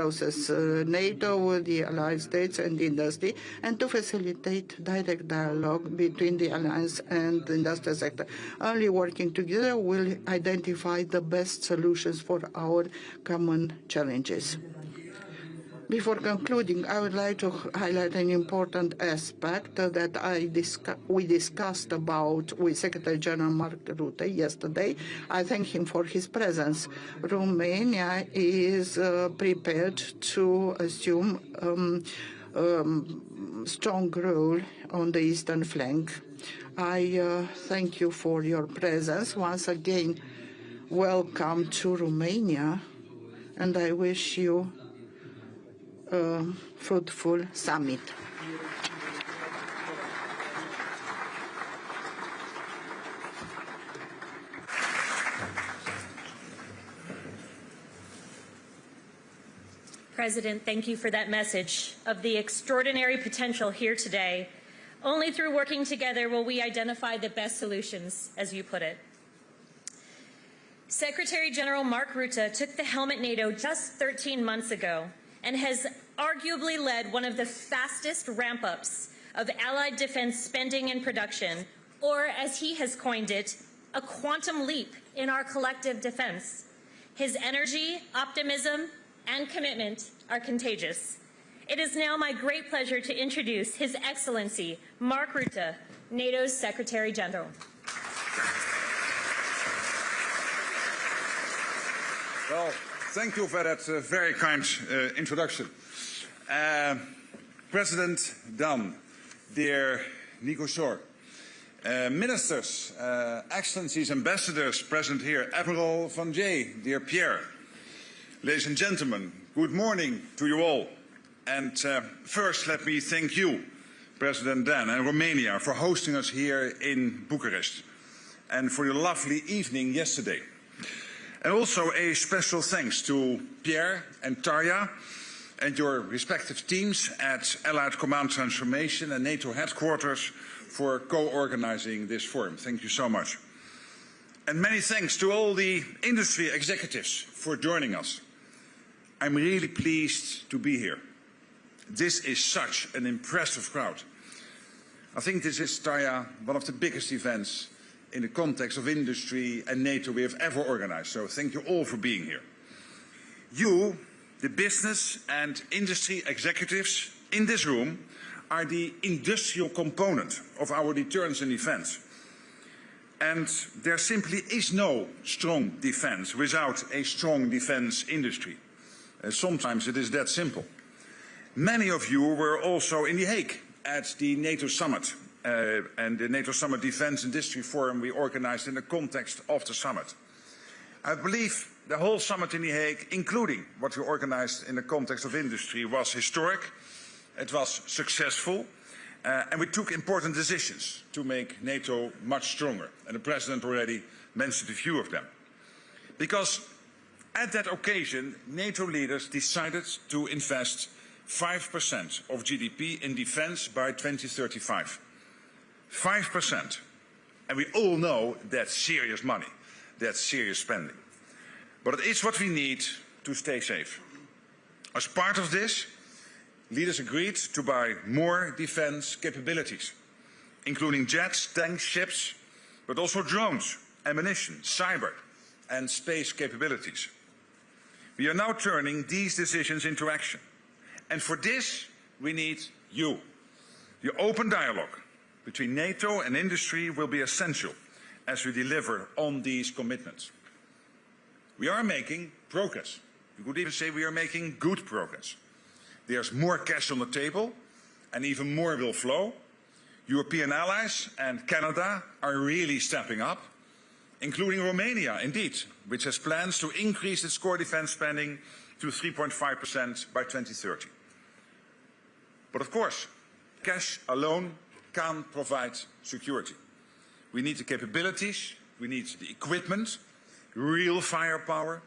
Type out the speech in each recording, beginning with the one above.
process, NATO, the allied states and the industry, and to facilitate direct dialogue between the alliance and the industrial sector. Only working together will identify the best solutions for our common challenges. Before concluding, I would like to highlight an important aspect that we discussed about with Secretary General Mark Rutte yesterday. I thank him for his presence. Romania is prepared to assume strong role on the eastern flank. I thank you for your presence. Once again, welcome to Romania, and I wish you a fruitful summit. President, thank you for that message of the extraordinary potential here today. Only through working together will we identify the best solutions, as you put it. Secretary General Mark Rutte took the helm at NATO just 13 months ago and has arguably led one of the fastest ramp-ups of allied defense spending and production, or as he has coined it, a quantum leap in our collective defense. His energy, optimism, and commitment are contagious. It is now my great pleasure to introduce His Excellency Mark Rutte, NATO's Secretary General. Well, thank you for that very kind introduction. President Dan, dear Nico Shor, ministers, excellencies, ambassadors present here, Admiral Van Jay, dear Pierre, ladies and gentlemen, good morning to you all. And first, let me thank you, President Dan, and Romania for hosting us here in Bucharest and for your lovely evening yesterday. And also a special thanks to Pierre and Tarja and your respective teams at Allied Command Transformation and NATO headquarters for co-organizing this forum. Thank you so much. And many thanks to all the industry executives for joining us. I'm really pleased to be here. This is such an impressive crowd. I think this is, Tarja, one of the biggest events in the context of industry and NATO we have ever organized. So thank you all for being here. You, the business and industry executives in this room, are the industrial component of our deterrence and defense. And there simply is no strong defense without a strong defense industry. Sometimes it is that simple. Many of you were also in The Hague at the NATO summit. And the NATO Summit Defense Industry Forum we organized in the context of the summit. I believe the whole summit in The Hague, including what we organized in the context of industry, was historic, it was successful, and we took important decisions to make NATO much stronger. And the President already mentioned a few of them. Because at that occasion, NATO leaders decided to invest 5% of GDP in defense by 2035. 5%. And we all know that's serious money, that's serious spending. But it is what we need to stay safe. As part of this, leaders agreed to buy more defense capabilities, including jets, tanks, ships, but also drones, ammunition, cyber, and space capabilities. We are now turning these decisions into action. And for this, we need you. The open dialogue between NATO and industry will be essential as we deliver on these commitments. We are making progress. You could even say we are making good progress. There's more cash on the table and even more will flow. European allies and Canada are really stepping up, including Romania, indeed, which has plans to increase its core defense spending to 3.5% by 2030. But of course, cash alone can't provide security. We need the capabilities, we need the equipment, real firepower,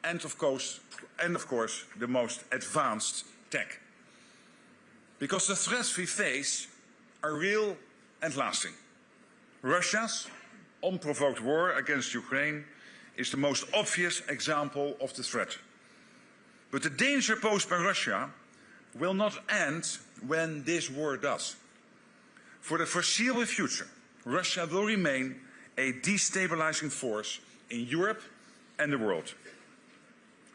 and of course, the most advanced tech. Because the threats we face are real and lasting. Russia's unprovoked war against Ukraine is the most obvious example of the threat. But the danger posed by Russia will not end when this war does. For the foreseeable future, Russia will remain a destabilizing force in Europe and the world.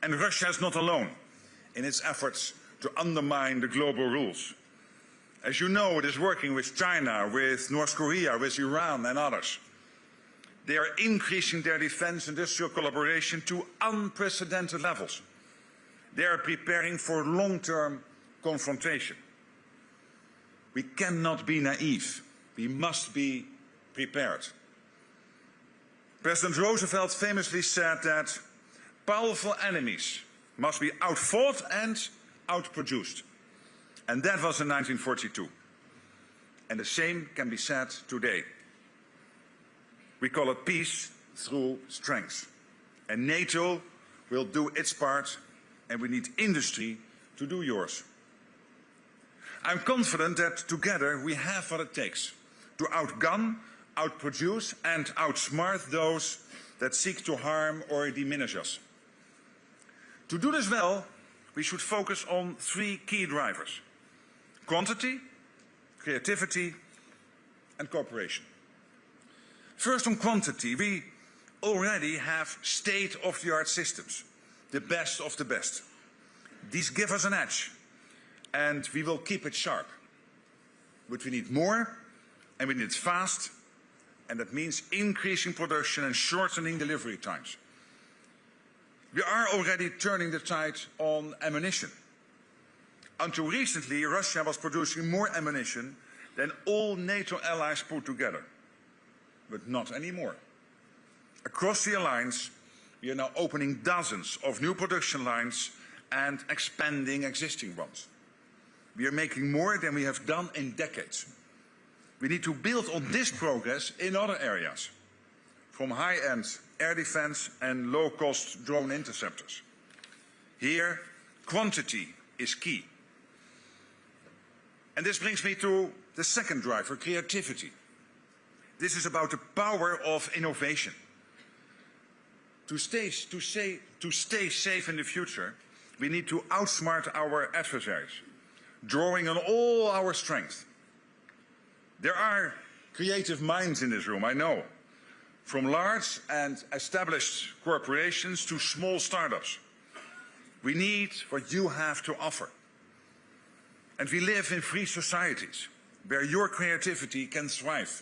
And Russia is not alone in its efforts to undermine the global rules. As you know, it is working with China, with North Korea, with Iran and others. They are increasing their defense industrial collaboration to unprecedented levels. They are preparing for long-term confrontation. We cannot be naive. We must be prepared. President Roosevelt famously said that powerful enemies must be outfought and outproduced. And that was in 1942. And the same can be said today. We call it peace through strength. And NATO will do its part, and we need industry to do yours. I'm confident that together we have what it takes to outgun, outproduce and outsmart those that seek to harm or diminish us. To do this well, we should focus on three key drivers: quantity, creativity and cooperation. First, on quantity, we already have state-of-the-art systems, the best of the best. These give us an edge, and we will keep it sharp. But we need more, and we need it fast, and that means increasing production and shortening delivery times. We are already turning the tide on ammunition. Until recently, Russia was producing more ammunition than all NATO allies put together. But not anymore. Across the alliance, we are now opening dozens of new production lines and expanding existing ones. We are making more than we have done in decades. We need to build on this progress in other areas, from high-end air defense and low-cost drone interceptors. Here, quantity is key. And this brings me to the second driver, creativity. This is about the power of innovation. To stay safe in the future, we need to outsmart our adversaries, drawing on all our strength. There are creative minds in this room, I know, from large and established corporations to small startups. We need what you have to offer. And we live in free societies where your creativity can thrive.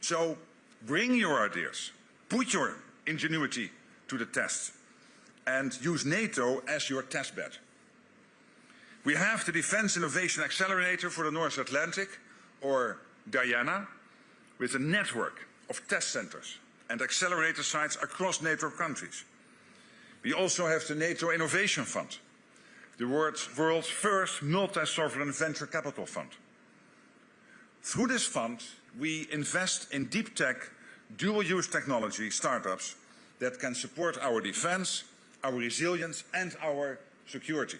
So bring your ideas, put your ingenuity to the test, and use NATO as your testbed. We have the Defence Innovation Accelerator for the North Atlantic, or Diana, with a network of test centers and accelerator sites across NATO countries. We also have the NATO Innovation Fund, the world's first multi-sovereign venture capital fund. Through this fund, we invest in deep tech, dual-use technology startups that can support our defense, our resilience and our security.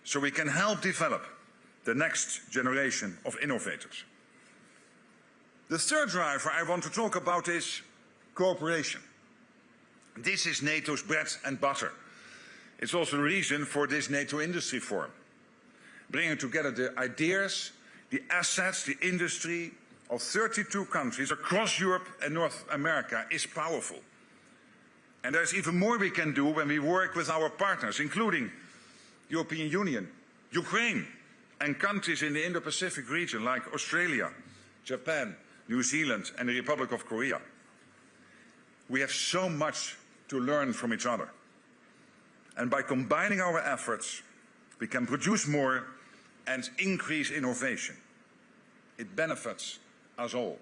So we can help develop the next generation of innovators. The third driver I want to talk about is cooperation. This is NATO's bread and butter. It's also the reason for this NATO-Industry Forum. Bringing together the ideas, the assets, the industry of 32 countries across Europe and North America is powerful. And there's even more we can do when we work with our partners, including the European Union, Ukraine, and countries in the Indo-Pacific region like Australia, Japan, New Zealand, and the Republic of Korea. We have so much to learn from each other. And by combining our efforts, we can produce more and increase innovation. It benefits us all.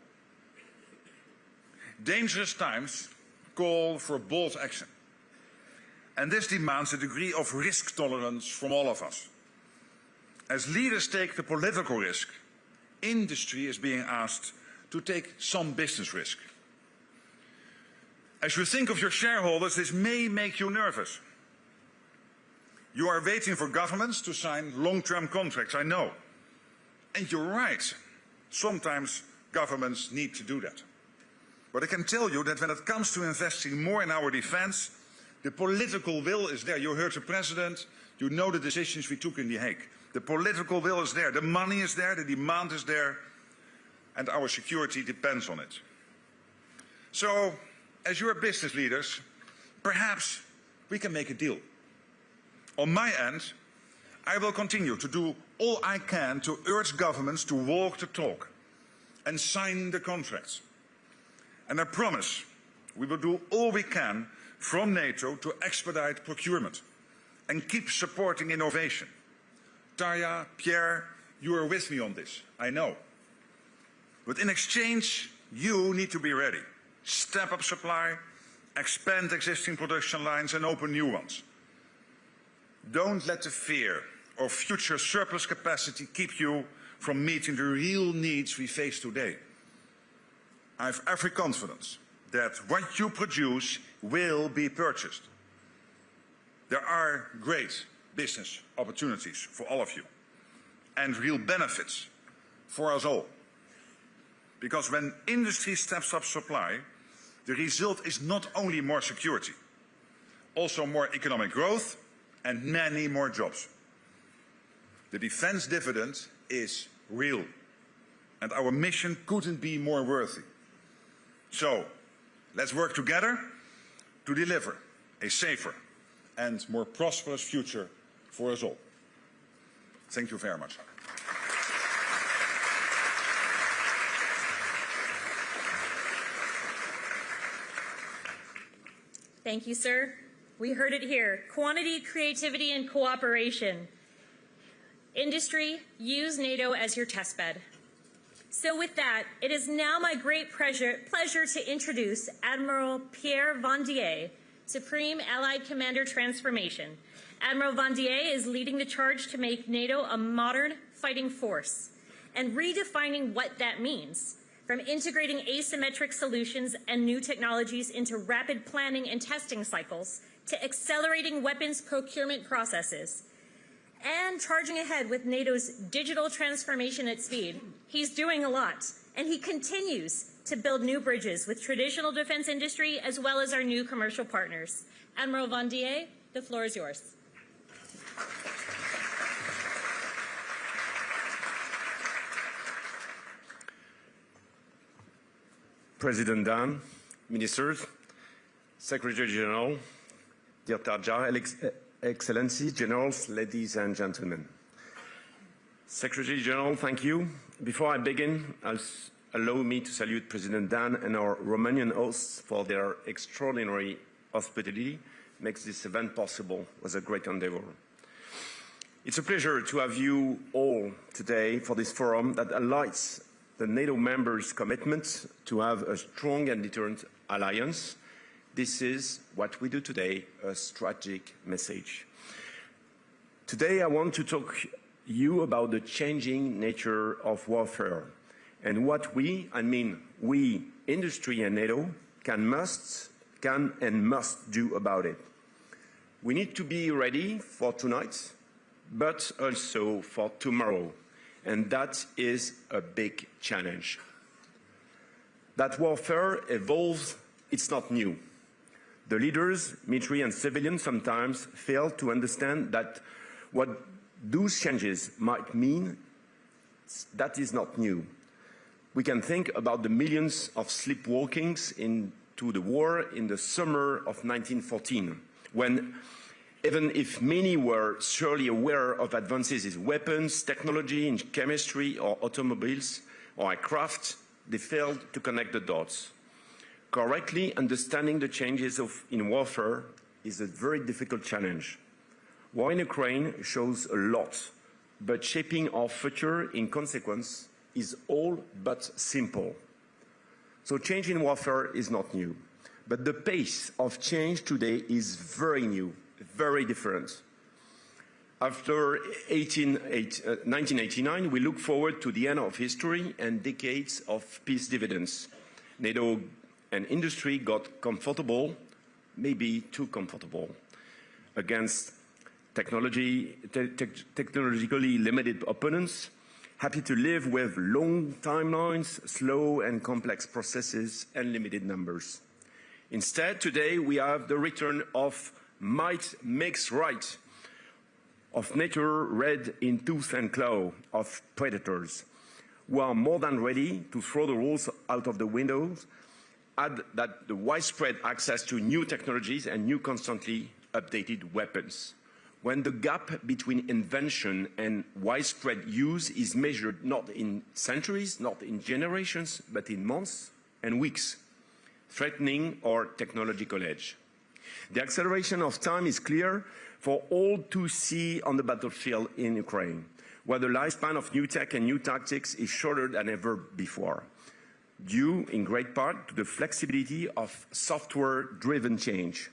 Dangerous times call for bold action. And this demands a degree of risk tolerance from all of us. As leaders take the political risk, industry is being asked to take some business risk. As you think of your shareholders, this may make you nervous. You are waiting for governments to sign long-term contracts, I know. And you're right. Sometimes governments need to do that. But I can tell you that when it comes to investing more in our defense, The political will is there. You heard the President. You know the decisions we took in The Hague. The political will is there. The money is there. The demand is there. And our security depends on it. So, as your business leaders, perhaps we can make a deal. On my end, I will continue to do all I can to urge governments to walk the talk and sign the contracts. And I promise we will do all we can from NATO to expedite procurement and keep supporting innovation. Tarja, Pierre, you are with me on this, I know. But in exchange, you need to be ready. Step up supply, expand existing production lines and open new ones. Don't let the fear of future surplus capacity keep you from meeting the real needs we face today. I have every confidence that what you produce will be purchased. There are great business opportunities for all of you and real benefits for us all. Because when industry steps up supply, the result is not only more security, also more economic growth and many more jobs. The defense dividend is real, and our mission couldn't be more worthy. So, let's work together to deliver a safer and more prosperous future for us all. Thank you very much. Thank you, sir. We heard it here. Quantity, creativity, and cooperation. Industry, use NATO as your testbed. So with that, it is now my great pleasure to introduce Admiral Pierre Vandier, Supreme Allied Commander Transformation. Admiral Vandier is leading the charge to make NATO a modern fighting force and redefining what that means, from integrating asymmetric solutions and new technologies into rapid planning and testing cycles, to accelerating weapons procurement processes, and charging ahead with NATO's digital transformation at speed. He's doing a lot, and he continues to build new bridges with traditional defense industry as well as our new commercial partners. Admiral Vandier, the floor is yours. President Dan, Ministers, Secretary General, dear Tarja, Excellencies, Generals, ladies and gentlemen. Secretary General, thank you. Before I begin, allow me to salute President Dan and our Romanian hosts for their extraordinary hospitality. Makes this event possible. It was a great endeavor. It's a pleasure to have you all today for this forum that highlights the NATO members' commitment to have a strong and deterrent alliance. This is what we do today, a strategic message. Today I want to talk to you about the changing nature of warfare and what we, industry and NATO, can and must do about it. We need to be ready for tonight, but also for tomorrow. And that is a big challenge. That warfare evolves, it's not new. The leaders, military and civilian, sometimes fail to understand that what those changes might mean, that is not new. We can think about the millions of sleepwalkings into the war in the summer of 1914, when even if many were surely aware of advances in weapons, technology, in chemistry or automobiles or aircraft, they failed to connect the dots. Correctly understanding the changes in warfare is a very difficult challenge. War in Ukraine shows a lot, but shaping our future in consequence is all but simple. So change in warfare is not new, but the pace of change today is very new, very different. After 1989, we look forward to the end of history and decades of peace dividends. NATO and industry got comfortable, maybe too comfortable, against technologically limited opponents, happy to live with long timelines, slow and complex processes, and limited numbers. Instead, today we have the return of might makes right, of nature red in tooth and claw, of predators, who are more than ready to throw the rules out of the windows, add that the widespread access to new technologies and new constantly updated weapons. When the gap between invention and widespread use is measured not in centuries, not in generations, but in months and weeks, threatening our technological edge. The acceleration of time is clear for all to see on the battlefield in Ukraine, where the lifespan of new tech and new tactics is shorter than ever before, due in great part to the flexibility of software-driven change.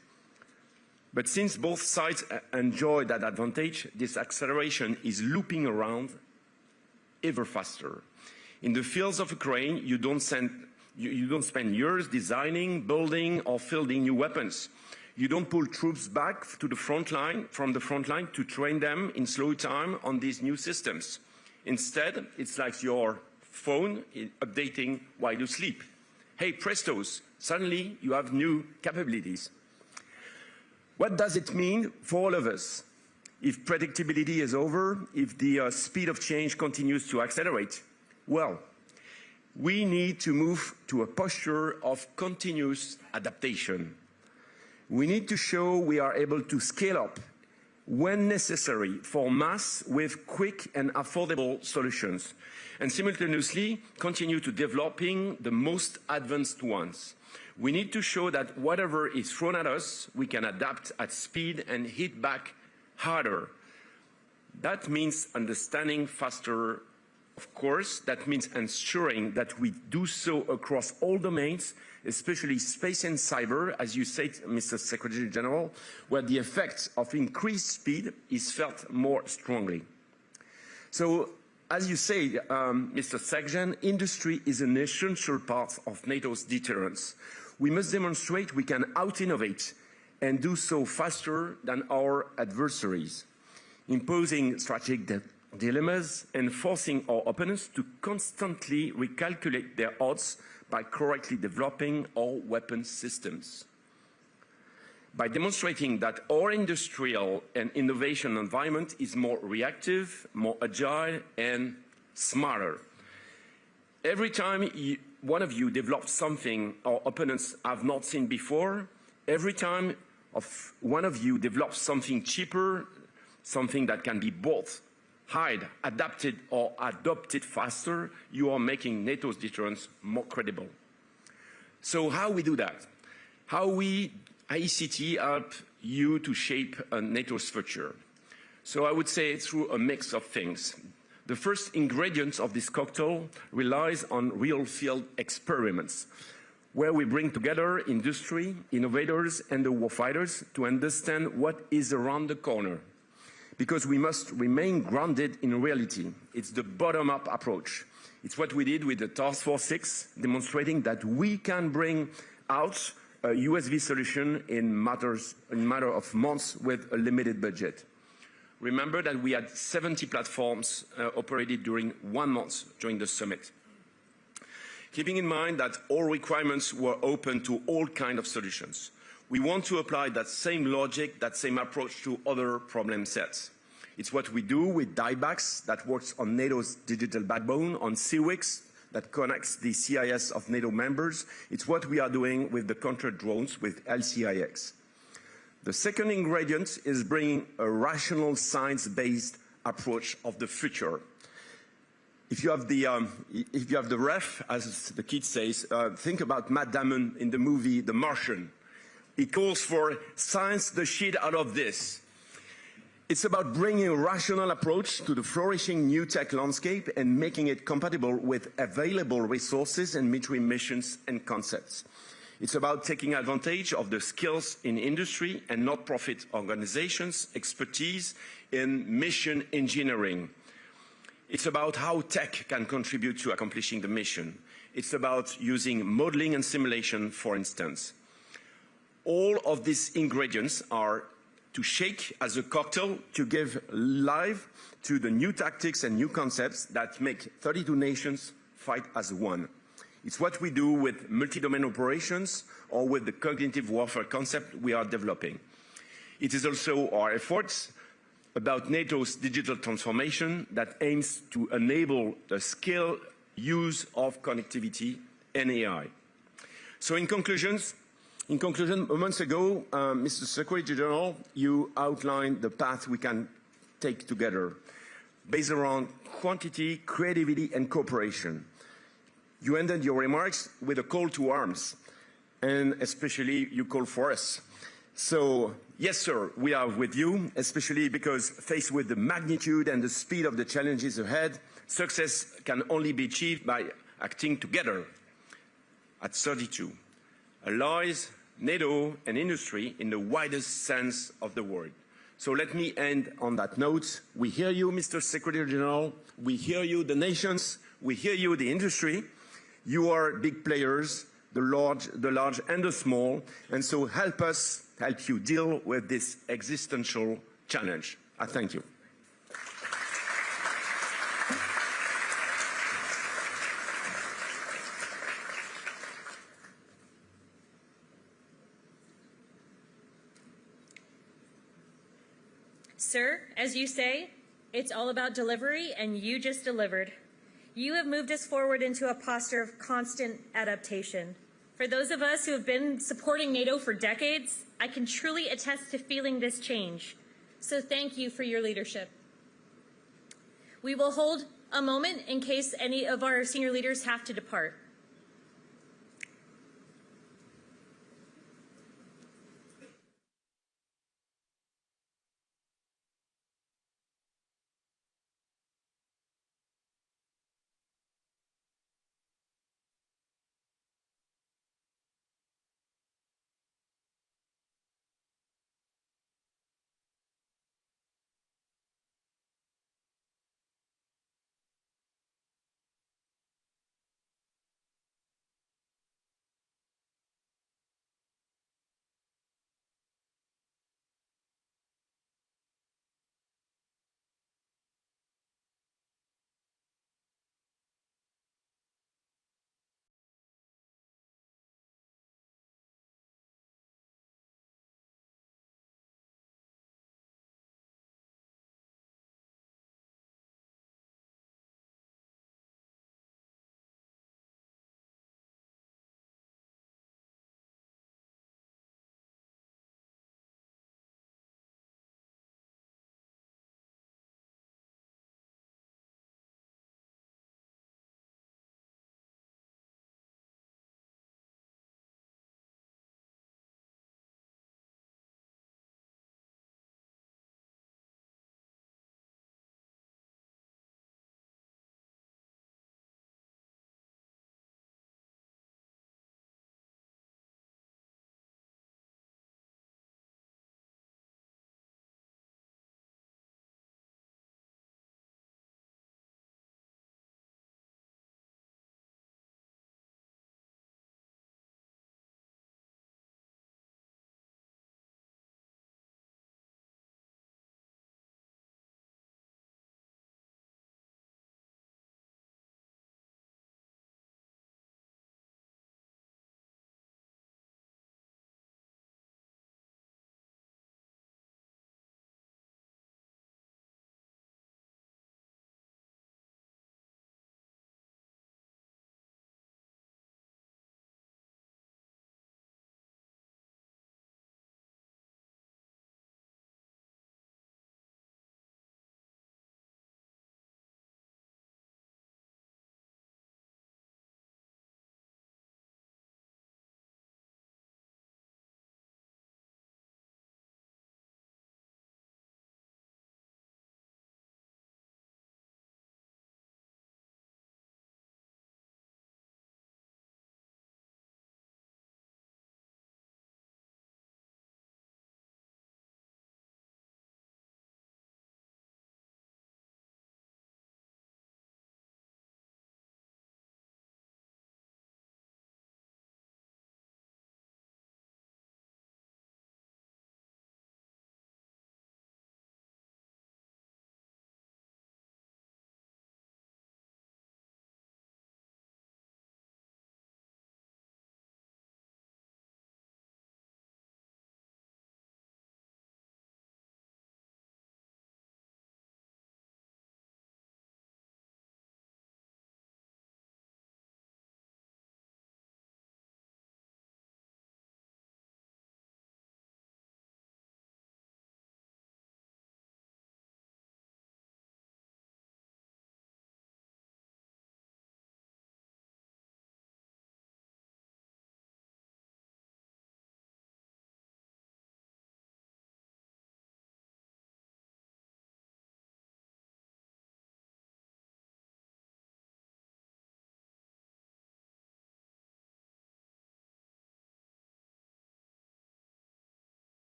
But since both sides enjoy that advantage, this acceleration is looping around ever faster. In the fields of Ukraine, you don't spend years designing, building, or fielding new weapons. You don't pull troops back to the front line, from the front line to train them in slow time on these new systems. Instead, it's like your phone updating while you sleep. Hey, prestos, suddenly you have new capabilities. What does it mean for all of us? If predictability is over, if the speed of change continues to accelerate, well, we need to move to a posture of continuous adaptation. We need to show we are able to scale up when necessary for mass with quick and affordable solutions, and simultaneously continue to developing the most advanced ones. We need to show that whatever is thrown at us, we can adapt at speed and hit back harder. That means understanding faster, of course. That means ensuring that we do so across all domains, especially space and cyber, as you said, Mr. Secretary General, where the effect of increased speed is felt more strongly. So, as you say, Mr. Secgen, industry is an essential part of NATO's deterrence. We must demonstrate we can out-innovate and do so faster than our adversaries, imposing strategic dilemmas and forcing our opponents to constantly recalculate their odds by correctly developing our weapon systems. By demonstrating that our industrial and innovation environment is more reactive, more agile, and smarter. Every time one of you develops something our opponents have not seen before, every time one of you develops something cheaper, something that can be both hide, adapted, or adopted faster, you are making NATO's deterrence more credible. So how we do that? How we, ICT, help you to shape NATO's future? So I would say through a mix of things. The first ingredient of this cocktail relies on real field experiments, where we bring together industry, innovators, and the warfighters to understand what is around the corner. Because we must remain grounded in reality. It's the bottom-up approach. It's what we did with the Task Force 6, demonstrating that we can bring out a USV solution in matter of months with a limited budget. Remember that we had 70 platforms operated during 1 month during the summit. Keeping in mind that all requirements were open to all kinds of solutions, we want to apply that same logic, that same approach to other problem sets. It's what we do with DIBAX that works on NATO's digital backbone, on CWIX that connects the CIS of NATO members. It's what we are doing with the counter drones with LCIX. The second ingredient is bringing a rational science-based approach of the future. If you have the ref, as the kid says, think about Matt Damon in the movie The Martian. It calls for science the shit out of this. It's about bringing a rational approach to the flourishing new tech landscape and making it compatible with available resources and military missions and concepts. It's about taking advantage of the skills in industry and not-profit organizations' expertise in mission engineering. It's about how tech can contribute to accomplishing the mission. It's about using modeling and simulation, for instance. All of these ingredients are to shake as a cocktail to give life to the new tactics and new concepts that make 32 nations fight as one. It's what we do with multi-domain operations or with the cognitive warfare concept we are developing. It is also our efforts about NATO's digital transformation that aims to enable the scale use of connectivity and AI. So in conclusion, months ago, Mr. Secretary General, you outlined the path we can take together, based around quantity, creativity, and cooperation. You ended your remarks with a call to arms, and especially you call for us. So, yes, sir, we are with you, especially because faced with the magnitude and the speed of the challenges ahead, success can only be achieved by acting together at 32. Allies, NATO, and industry in the widest sense of the word. So let me end on that note. We hear you, Mr. Secretary General. We hear you, the nations. We hear you, the industry. You are big players, the large and the small. And so help us help you deal with this existential challenge. I thank you. Sir, as you say, it's all about delivery, and you just delivered. You have moved us forward into a posture of constant adaptation. For those of us who have been supporting NATO for decades, I can truly attest to feeling this change. So thank you for your leadership. We will hold a moment in case any of our senior leaders have to depart.